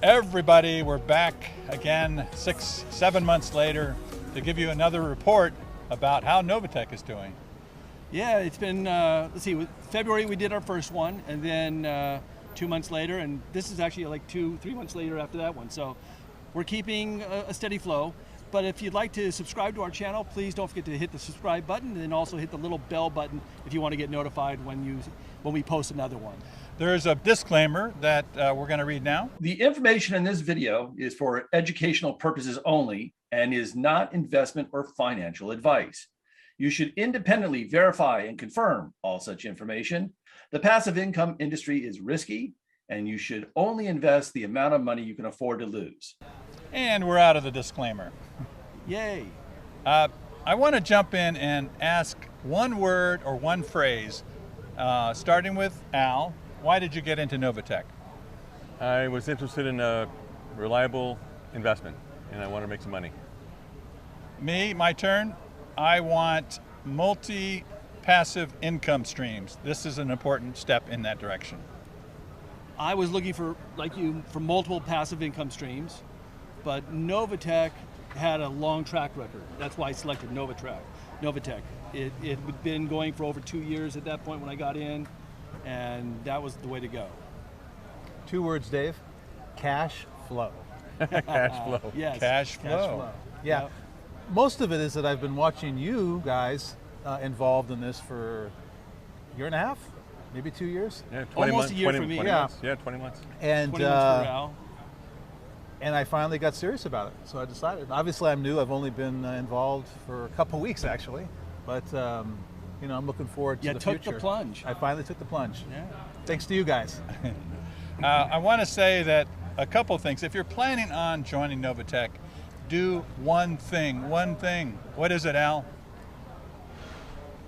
Everybody, we're back again 6-7 months later to give you another report about how Novatech is doing. Yeah, it's been, let's see, February we did our first one, and then 2 months later, and this is actually like 2-3 months later after that one. So we're keeping a steady flow. But if you'd like to subscribe to our channel, please don't forget to hit the subscribe button, and then also hit the little bell button if you want to get notified when we post another one. There's a disclaimer that we're going to read now. The information in this video is for educational purposes only and is not investment or financial advice. You should independently verify and confirm all such information. The passive income industry is risky, and you should only invest the amount of money you can afford to lose. And we're out of the disclaimer. Yay. I want to jump in and ask one word or one phrase, starting with Al. Why did you get into Novatech? I was interested in a reliable investment, and I wanted to make some money. Me, my turn. I want multi-passive income streams. This is an important step in that direction. I was looking for, like you, for multiple passive income streams, but Novatech had a long track record. That's why I selected Novatech. It had been going for over 2 years at that point when I got in, and that was the way to go. 2 words, Dave. Cash flow. Cash flow. Yes. Cash flow. Yeah. Yep. Most of it is that I've been watching you guys involved in this for a year and a half, maybe 2 years. Yeah, 20 Almost months, a year 20, for me. 20 Yeah. months. Yeah, 20 months. And 20 months for Al. and I finally got serious about it, so I decided. Obviously, I'm new. I've only been involved for a couple weeks, actually, but you know, I'm looking forward to the future. You took the plunge. I finally took the plunge. Yeah. Thanks to you guys. I want to say that a couple things. If you're planning on joining Novatech, do one thing. One thing. What is it, Al?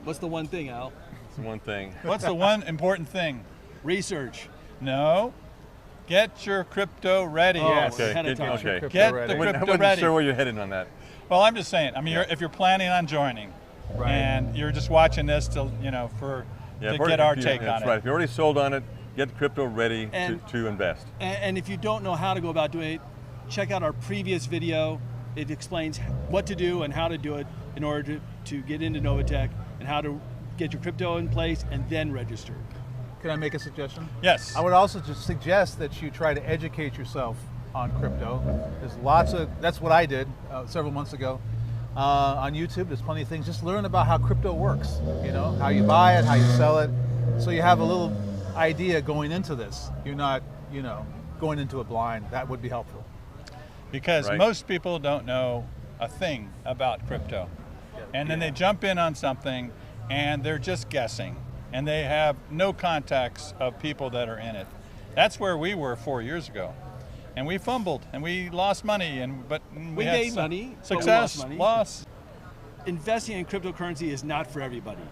What's the one thing, Al? It's one thing. What's the one important thing? Research. No. Get your crypto ready. Oh, Yes. ahead of time. Okay. Get ready. the I crypto wasn't ready. sure where you're headed on that. Well, I'm just saying. I mean, Yeah. if you're planning on joining, Right. and you're just watching this to, you know, to if get already- our if you- take that's on right. it. If you're already sold on it, get crypto ready And- to invest. And if you don't know how to go about doing it, check out our previous video. It explains what to do and how to do it in order to get into Novatech, and how to get your crypto in place and then register. Can I make a suggestion? Yes. I would also just suggest that you try to educate yourself on crypto. There's lots of, that's what I did several months ago. On YouTube, there's plenty of things. Just learn about how crypto works, you know, how you buy it, how you sell it. So you have a little idea going into this. You're not, you know, going into it blind. That would be helpful. Because Right. most people don't know a thing about crypto. And then they jump in on something and they're just guessing. And they have no contacts of people that are in it. That's where we were 4 years ago. And we fumbled and we lost money, but we had made money, but we success, lost money. loss. Investing in cryptocurrency is not for everybody.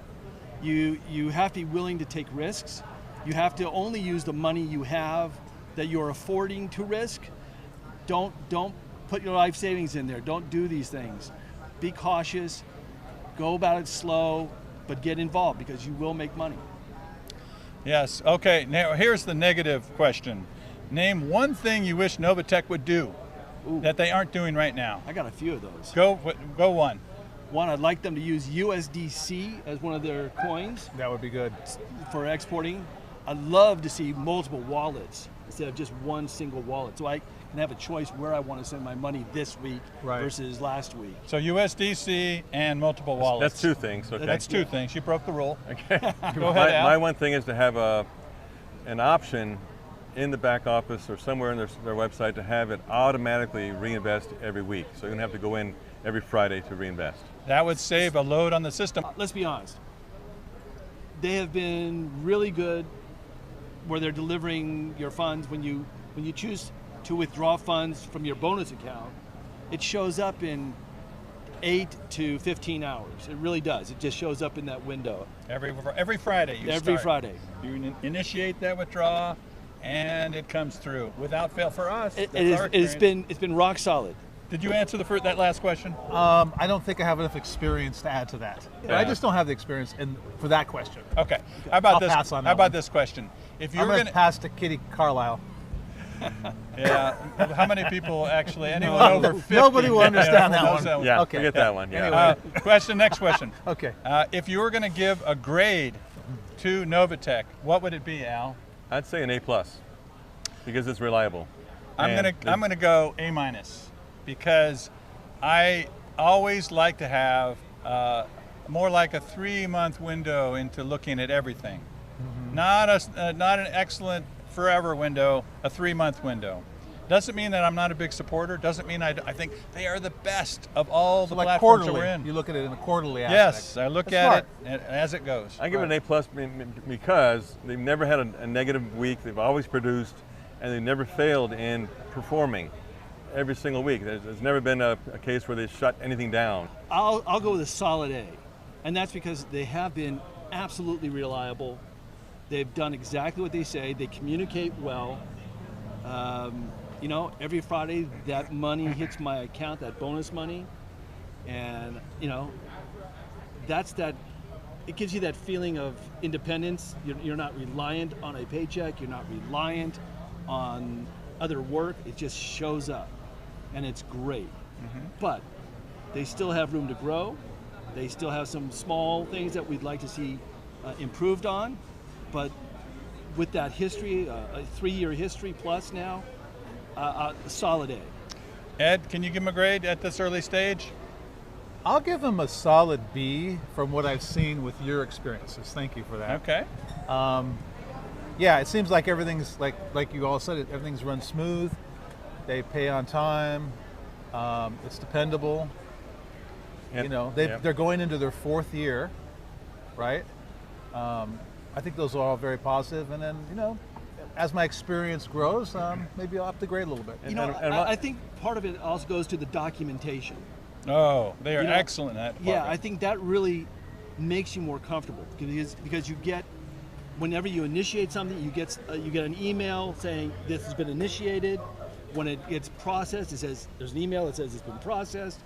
You have to be willing to take risks. You have to only use the money you have that you're affording to risk. Don't put your life savings in there. Don't do these things. Be cautious. Go about it slow, but get involved because you will make money. Yes, okay, now here's the negative question. Name one thing you wish Novatech would do Ooh. that they aren't doing right now. I got a few of those. Go one. One, I'd like them to use USDC as one of their coins That would be good. for exporting. I'd love to see multiple wallets instead of just one single wallet, so I can have a choice where I want to send my money this week Right. versus last week. So USDC and multiple wallets. That's 2 things. Okay. That's 2 things. You broke the rule. Okay. Go ahead, Al. My one thing is to have an option in the back office or somewhere in their website to have it automatically reinvest every week. So you don't have to go in every Friday to reinvest. That would save a load on the system. Let's be honest. They have been really good where they're delivering your funds when you choose to withdraw funds from your bonus account. It shows up in 8 to 15 hours. It really does. It just shows up in that window. Every Friday you Every start. Friday. You initiate that withdrawal and it comes through without fail for us. That's our It's experience. been rock solid. Did you answer that last question? I don't think I have enough experience to add to that. I just don't have the experience for that question. Okay. How about I'll this? pass on that How about one. this question? If I'm you're going going to pass to Kitty Carlisle. Yeah. How many people actually? Anyone over 50? Nobody will understand that knows one. Yeah, Okay. forget that one. Yeah. Next question. Okay. If you were going to give a grade to Novatech, what would it be, Al? I'd say an A+, because it's reliable. I'm gonna go A- because I always like to have more like a 3-month window into looking at everything. Not an excellent forever window, a 3-month window. Doesn't mean that I'm not a big supporter. Doesn't mean I think they are the best of all the Like platforms that quarterly. we're in. You look at it in a quarterly aspect. Yes, I look That's at smart. it as it goes. I give it an A+ because they've never had a negative week. They've always produced, and they've never failed in performing every single week. There's never been a case where they shut anything down. I'll go with a solid A, and that's because they have been absolutely reliable. They've done exactly what they say. They communicate well. You know, every Friday that money hits my account, that bonus money, and you know, it gives you that feeling of independence. You're not reliant on a paycheck. You're not reliant on other work. It just shows up, and it's great. But they still have room to grow. They still have some small things that we'd like to see improved on. But with that history, a 3-year history plus now, a solid A. Ed, can you give them a grade at this early stage? I'll give them a solid B from what I've seen with your experiences. Thank you for that. Okay. Yeah, it seems like everything's like you all said. Everything's run smooth. They pay on time. It's dependable. And, You know, they're going into their 4th year, right? I think those are all very positive. And then, you know, as my experience grows, maybe I'll upgrade a little bit. You know, I think part of it also goes to the documentation. Oh, they are You know, excellent at that. Yeah, I think that really makes you more comfortable because you get, whenever you initiate something, you get an email saying this has been initiated. When it gets processed, it says there's an email that says it's been processed.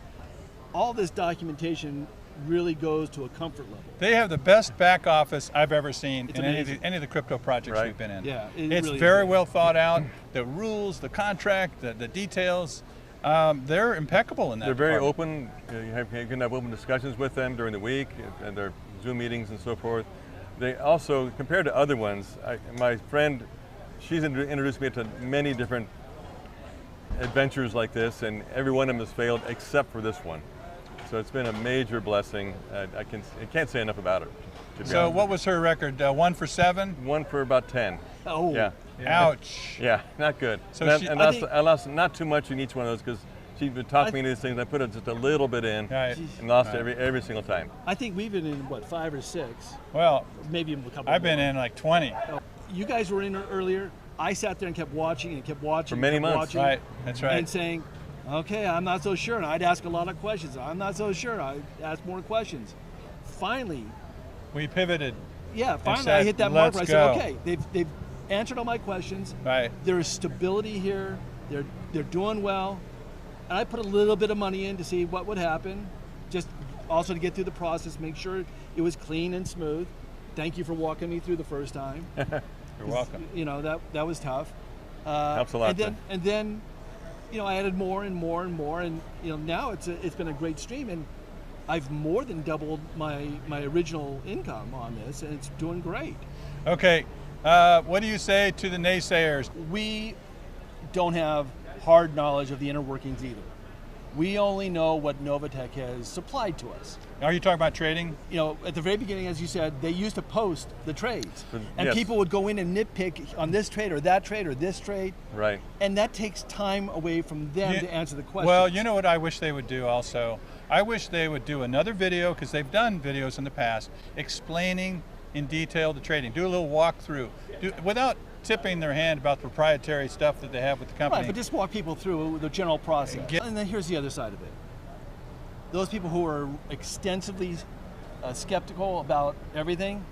All this documentation really goes to a comfort level. They have the best back office I've ever seen It's in amazing. any of the crypto projects Right. we've been in. Yeah, it's really very is. well thought out. The rules, the contract, the details, they're impeccable in that. They're very department. open. You can have open discussions with them during the week and their Zoom meetings and so forth. They also, compared to other ones, my friend, she's introduced me to many different adventures like this, and every one of them has failed except for this one. So it's been a major blessing. I can't say enough about it. To be So honest. what was her record? 1 for 7? One for about 10. Oh, Yeah. Ouch. Yeah, not good. So and she- I lost not too much in each one of those because she'd been talking me into these things. I put just a little bit in Right. and lost Right. every single time. I think we've been in, what, 5 or 6, Well, maybe even a couple I've been more. in like 20. You guys were in earlier. I sat there and kept watching and kept watching. For many kept months. watching, Right, that's right. And saying, okay, I'm not so sure. And I'd ask a lot of questions. I'm not so sure. I'd ask more questions. Finally, We pivoted. finally said, I hit that mark "Let's where I go." said, okay, they've answered all my questions. Right. There is stability here. They're doing well. And I put a little bit of money in to see what would happen, just also to get through the process, make sure it was clean and smooth. Thank you for walking me through the first time. You're welcome. You know, that was tough. Helps a lot. And then, you know, I added more and more and more, and you know, now it's been a great stream, and I've more than doubled my original income on this, and it's doing great. Okay. What do you say to the naysayers? We don't have hard knowledge of the inner workings either. We only know what Novatech has supplied to us. Are you talking about trading? You know, at the very beginning, as you said, they used to post the trades, and Yes. people would go in and nitpick on this trade or that trade or this trade, Right. and that takes time away from them to answer the question. Well, you know what I wish they would do also? I wish they would do another video, because they've done videos in the past, explaining in detail the trading. Do a little walkthrough, without tipping their hand about the proprietary stuff that they have with the company. Right, but just walk people through the general process. And then here's the other side of it. Those people who are extensively skeptical about everything,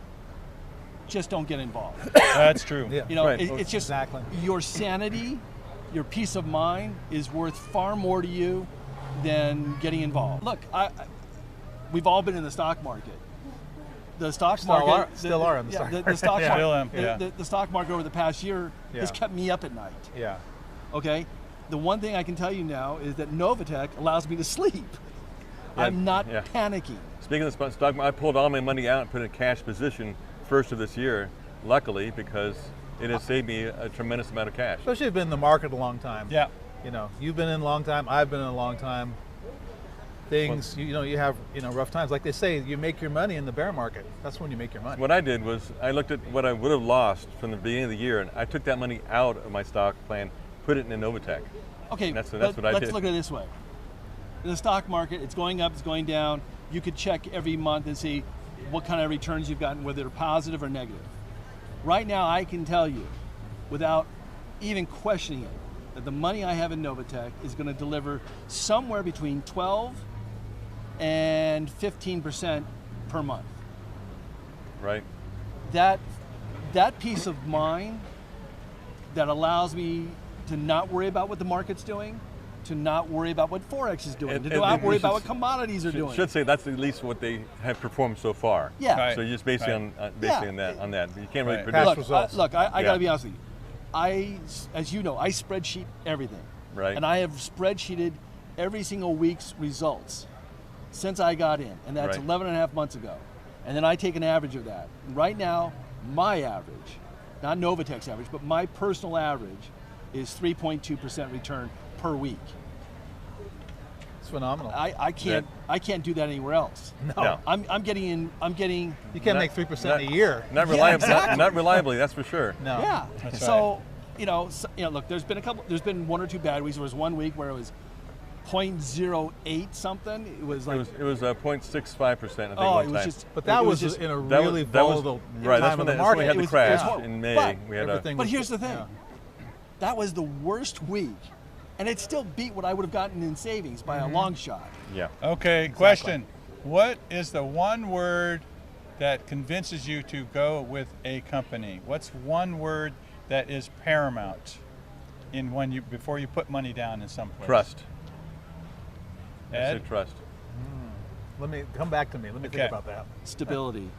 just don't get involved. That's true. Yeah. You know, Right. it's just Exactly. your sanity, your peace of mind is worth far more to you than getting involved. Look, we've all been in the stock market. The stock Still market are- still the, are in the yeah, stock the market. stock Yeah. market. Still am, yeah. The stock market over the past year has Yeah. kept me up at night. Yeah. Okay? The one thing I can tell you now is that Novatech allows me to sleep. Yeah, I'm not yeah. panicking. Speaking of the stock, I pulled all my money out and put it in a cash position first of this year, luckily, because it has saved me a tremendous amount of cash. Especially if you've been in the market a long time. Yeah. You know, you've been in a long time, I've been in a long time. Things, you know, you have, you know, rough times. Like they say, you make your money in the bear market. That's when you make your money. What I did was I looked at what I would have lost from the beginning of the year, and I took that money out of my stock plan, put it in a Novatech. Okay, That's what I did. Let's look at it this way. In the stock market, it's going up, it's going down. You could check every month and see what kind of returns you've gotten, whether they're positive or negative. Right now, I can tell you, without even questioning it, that the money I have in Novatech is going to deliver somewhere between 12 and 15% per month. Right. That peace of mind that allows me to not worry about what the market's doing, to not worry about what Forex is doing, to not worry about what commodities are doing. Should say that's at least what they have performed so far. Yeah. Right. So you're just basing on on that. You can't really Right. predict. Past results. Look, I Yeah. got to be honest with you. As you know, I spreadsheet everything. Right. And I have spreadsheeted every single week's results since I got in, and that's Right. 11 and a half months ago. And then I take an average of that. Right now, my average, not Novatech's average, but my personal average is 3.2% return per week. It's phenomenal. I can't do that anywhere else. No. I'm getting You can't make 3% a year. Not reliably. Not reliably. That's for sure. No. Yeah. That's So, you know, look, there's been one or two bad weeks. There was one week where it was 0.08 something. It was like, It was 0.65%. I think oh, one it was time. just. But that it was just. in a That was- really that was- volatile right. That's time when of the that's when we market. had the It was crash horrible. in May. But We had everything But was here's just- the thing. yeah. That was the worst week, and it still beat what I would have gotten in savings by a long shot. yeah. Okay, question. What is the one word that convinces you to go with a company? What's one word that is paramount in before you put money down in some place? Trust. I Ed? said trust. Let me come back to me. Let me Okay. think about that. Stability.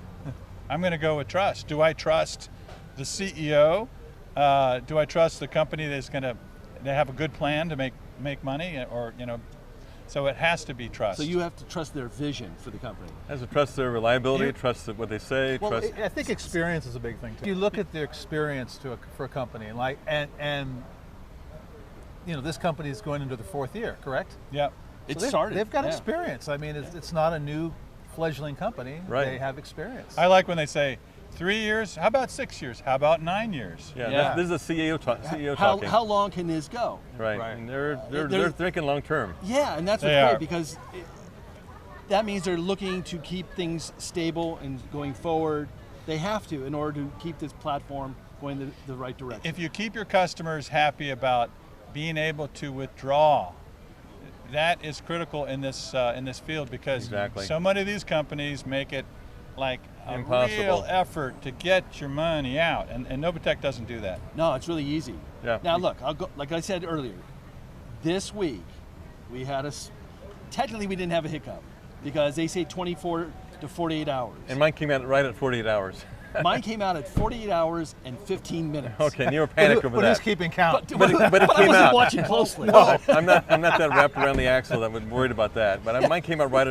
I'm going to go with trust. Do I trust the CEO? Do I trust the company that's going to have a good plan to make money, or so it has to be trust. So you have to trust their vision for the company. Has to trust their reliability, trust what they say, Well, trust. I think experience is a big thing too. You look at the experience for a company, and this company is going into the 4th year, correct? Yep. It So started. They've got yeah. experience. I mean, it's not a new fledgling company. Right. They have experience. I like when they say 3 years. How about 6 years? How about 9 years? Yeah, Yeah. This is a CEO How, talking. how long can this go? Right. Right. And they're They're- thinking long term. Yeah, and that's what's They great are. because that means they're looking to keep things stable and going forward. They have to in order to keep this platform going the right direction. If you keep your customers happy about being able to withdraw, that is critical in this field, because Exactly. so many of these companies make it like a Impossible. real effort to get your money out, and Novatech doesn't do that. No, it's really easy. Yeah. Now look, I'll go, like I said earlier, this week we had technically we didn't have a hiccup because they say 24 to 48 hours. And mine came out right at 48 hours. Mine came out at 48 hours and 15 minutes. Okay, and you were panicked over But who's that. keeping count? But it I came wasn't out. watching closely. I'm not that wrapped around the axle that was worried about that. But mine came out right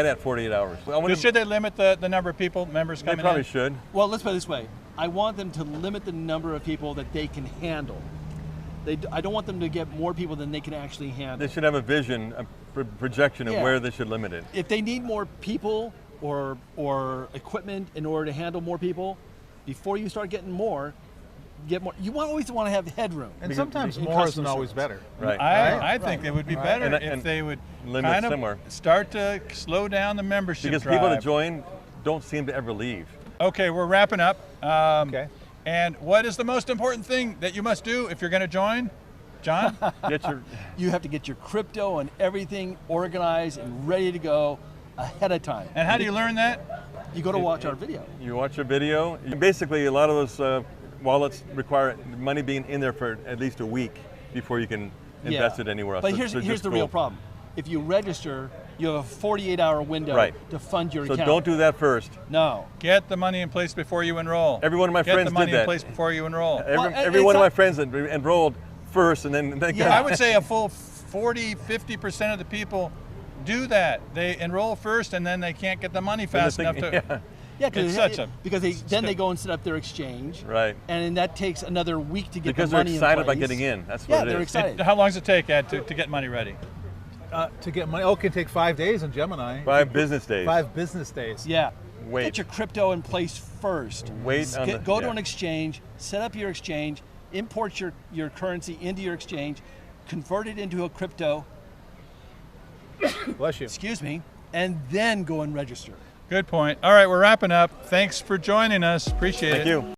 at 48 hours. I wonder- Should they limit the number of members they coming probably in? should. Well, let's put it this way. I want them to limit the number of people that they can handle. I don't want them to get more people than they can actually handle. They should have a vision, a projection of Yeah. where they should limit it. If they need more people or equipment in order to handle more people, before you start getting more, get more. You always want to have headroom. And Because- sometimes in more isn't customer always service. better. Right. I think it would be Right. better And- if and they would limit kind of somewhere. start to slow down the membership Because drive. people that join don't seem to ever leave. Okay, we're wrapping up. Okay. And what is the most important thing that you must do if you're going to join, John? Get your You have to get your crypto and everything organized and ready to go ahead of time. And how do you learn that? You go to watch our video. You watch a video. Basically, a lot of those wallets require money being in there for at least a week before you can invest it anywhere else. But So- here's so here's just the real go. problem. If you register, you have a 48-hour window Right. to fund your So account. don't do that first. No. Get the money in place before you enroll. Every one of my Get friends the money did that. in place before you enroll. Every Well, every it's one of not- my friends that enrolled first, and then Yeah. I would say a full 40-50% of the people do that. They enroll first, and then they can't get the money fast enough to. Yeah. Yeah, It's then they go and set up their exchange, Right. and then that takes another week to get Because the they're money excited in place. about getting in. That's Yeah, what it they're is. excited. How long does it take, Ed, to get money ready? To get money, it can take 5 days in Gemini. 5 business days. 5 business days. Yeah. Wait. Get your crypto in place first. Wait on the- Go to yeah. an exchange, set up your exchange, import your currency into your exchange, convert it into a crypto, Bless you. excuse me, and then go and register. Good point. All right, we're wrapping up. Thanks for joining us. Appreciate it. Thank you.